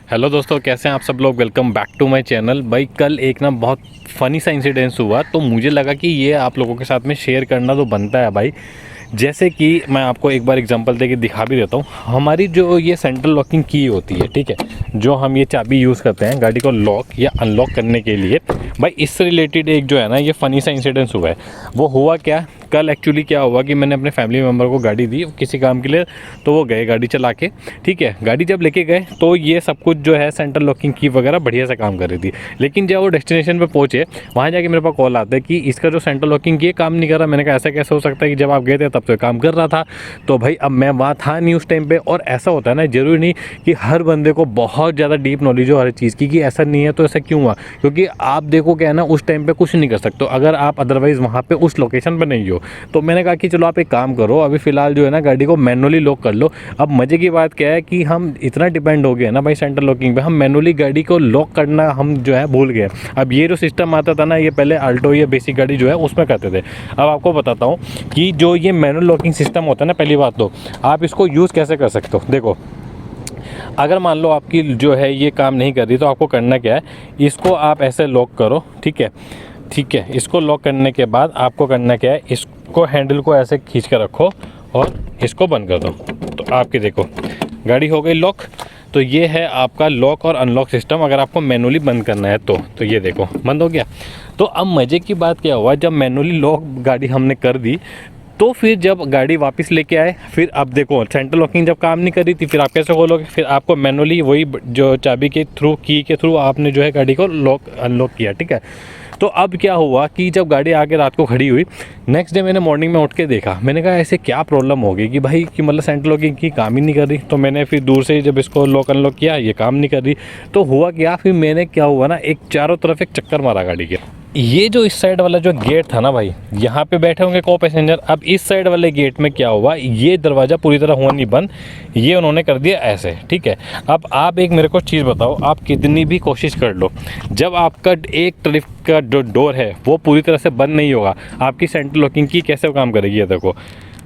Hello दोस्तों, कैसे हैं आप सब लोग। Welcome back to my channel. भाई कल एक ना बहुत फ़नी सा इंसिडेंस हुआ, तो मुझे लगा कि ये आप लोगों के साथ में शेयर करना तो बनता है भाई। जैसे कि मैं आपको एक बार एग्जांपल देके दिखा भी देता हूँ। हमारी जो ये सेंट्रल लॉकिंग की होती है, ठीक है, जो हम ये चाबी यूज़ करते हैं गाड़ी को लॉक या अनलॉक करने के लिए। भाई इससे रिलेटेड एक जो है ना ये फ़नी सा इंसिडेंस हुआ है। वो हुआ क्या, कल एक्चुअली क्या हुआ कि मैंने अपने फैमिली मेम्बर को गाड़ी दी किसी काम के लिए, तो वो गए गाड़ी चला के। ठीक है, गाड़ी जब लेके गए तो ये सब कुछ जो है सेंट्रल लॉकिंग की वगैरह बढ़िया से काम कर रही थी। लेकिन जब वो डेस्टिनेशन पे पहुंचे, वहाँ जाके मेरे पास कॉल आता है कि इसका जो सेंट्रल लॉकिंग की काम नहीं कर रहा। मैंने कहा ऐसा कैसे हो सकता है कि जब आप गए थे तब तो काम कर रहा था। तो भाई अब मैं वहाँ था नहीं उस टाइम पर। और ऐसा होता है ना, ज़रूरी नहीं कि हर बंदे को बहुत ज़्यादा डीप नॉलेज हो हर चीज़ की, कि ऐसा नहीं है तो ऐसा क्यों हुआ। क्योंकि आप देखो क्या है ना, उस टाइम पर कुछ नहीं कर सकते अगर आप अदरवाइज़ वहाँ पर उस लोकेशन पर नहीं हो। तो मैंने कहा कि चलो आप एक काम करो, अभी फ़िलहाल जो है ना गाड़ी को मैनुअली लॉक कर लो। अब मज़े की बात क्या है कि हम इतना डिपेंड हो गए ना भाई सेंट्रल लॉकिंग पे, हम मैनुअली गाड़ी को लॉक करना हम जो है भूल गए। अब ये जो सिस्टम आता था ना, ये पहले अल्टो या बेसिक गाड़ी जो है उसमें करते थे। अब आपको बताता हूँ कि जो ये मैनुअल लॉकिंग सिस्टम होता है ना, पहली बात तो आप इसको यूज़ कैसे कर सकते हो। देखो, अगर मान लो आपकी जो है ये काम नहीं कर रही, तो आपको करना क्या है, इसको आप ऐसे लॉक करो। ठीक है, ठीक है, इसको लॉक करने के बाद आपको करना क्या है, इसको हैंडल को ऐसे खींच कर रखो और इसको बंद कर दो। तो आपकी देखो गाड़ी हो गई लॉक। तो ये है आपका लॉक और अनलॉक सिस्टम, अगर आपको मैनुअली बंद करना है तो ये देखो बंद हो गया। तो अब मज़े की बात क्या हुआ, जब मैनुअली लॉक गाड़ी हमने कर दी, तो फिर जब गाड़ी वापस लेके आए, फिर अब देखो सेंट्रल लॉकिंग जब काम नहीं कर रही थी, फिर आप कैसे खोलोगे। फिर आपको मैनुअली वही जो चाबी के थ्रू, की के थ्रू आपने जो है गाड़ी को लॉक अनलॉक किया। ठीक है, तो अब क्या हुआ कि जब गाड़ी आके रात को खड़ी हुई, नेक्स्ट डे मैंने मॉर्निंग में उठ के देखा। मैंने कहा ऐसे क्या प्रॉब्लम हो गई कि भाई कि मतलब सेंट्रल लॉकिंग की काम ही नहीं कर रही। तो मैंने फिर दूर से जब इसको लॉक अनलॉक किया, ये काम नहीं कर रही। तो हुआ क्या, फिर मैंने क्या हुआ ना, एक चारों तरफ एक चक्कर मारा गाड़ी के। ये जो इस साइड वाला जो गेट था ना भाई, यहाँ पे बैठे होंगे को पैसेंजर। अब इस साइड वाले गेट में क्या हुआ, ये दरवाज़ा पूरी तरह हुआ नहीं बंद, ये उन्होंने कर दिया ऐसे। ठीक है, अब आप एक मेरे को चीज़ बताओ, आप कितनी भी कोशिश कर लो, जब आपका एक तरफ का जो डोर है वो पूरी तरह से बंद नहीं होगा, आपकी सेंट्रल लॉकिंग की कैसे काम करेगी। ये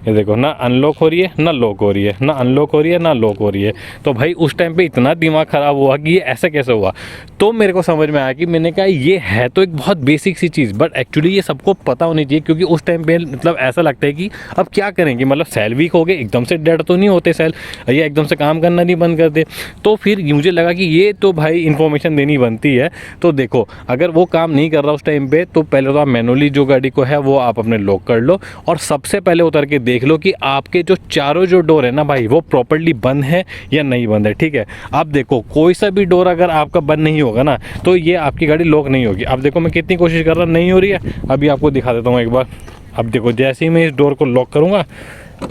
देखो ना अनलॉक हो रही है ना लॉक हो रही है, ना अनलॉक हो रही है ना लॉक हो रही है। तो भाई उस टाइम पे इतना दिमाग ख़राब हुआ कि ये ऐसा कैसे हुआ। तो मेरे को समझ में आया कि मैंने कहा ये है तो एक बहुत बेसिक सी चीज़, बट एक्चुअली ये सबको पता होनी चाहिए। क्योंकि उस टाइम पे मतलब ऐसा लगता है कि अब क्या करेंगे, मतलब सेल वीक हो गए, एकदम से डेड तो नहीं होते सेल, या एकदम से काम करना नहीं बंद कर दे। तो फिर मुझे लगा कि ये तो भाई इन्फॉर्मेशन देनी बनती है। तो देखो, अगर वो काम नहीं कर रहा उस टाइम पे, तो पहले तो आप मैनुअली जो गाड़ी को है वो आप अपने लॉक कर लो, और सबसे पहले उतर के देख लो कि आपके जो चारों जो डोर है ना भाई, वो प्रॉपर्ली बंद है या नहीं बंद है। ठीक है, आप देखो कोई सा भी डोर अगर आपका बंद नहीं होगा ना, तो ये आपकी गाड़ी लॉक नहीं होगी। अब देखो मैं कितनी कोशिश कर रहा, नहीं हो रही है। अभी आपको दिखा देता हूँ एक बार। अब देखो जैसे ही मैं इस डोर को लॉक करूँगा,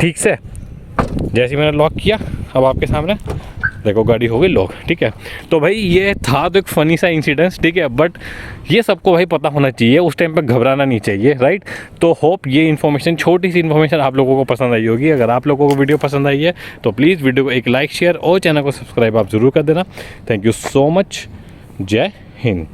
ठीक से जैसे ही मैंने लॉक किया, अब आपके सामने देखो गाड़ी हो गई लॉक। ठीक है, तो भाई ये था तो एक फ़नी सा इंसिडेंस। ठीक है, बट ये सबको भाई पता होना चाहिए, उस टाइम पे घबराना नहीं चाहिए, राइट। तो होप ये इन्फॉर्मेशन, छोटी सी इन्फॉर्मेशन आप लोगों को पसंद आई होगी। अगर आप लोगों को वीडियो पसंद आई है तो प्लीज़ वीडियो को एक लाइक शेयर और चैनल को सब्सक्राइब आप ज़रूर कर देना। Thank you so much. जय हिंद।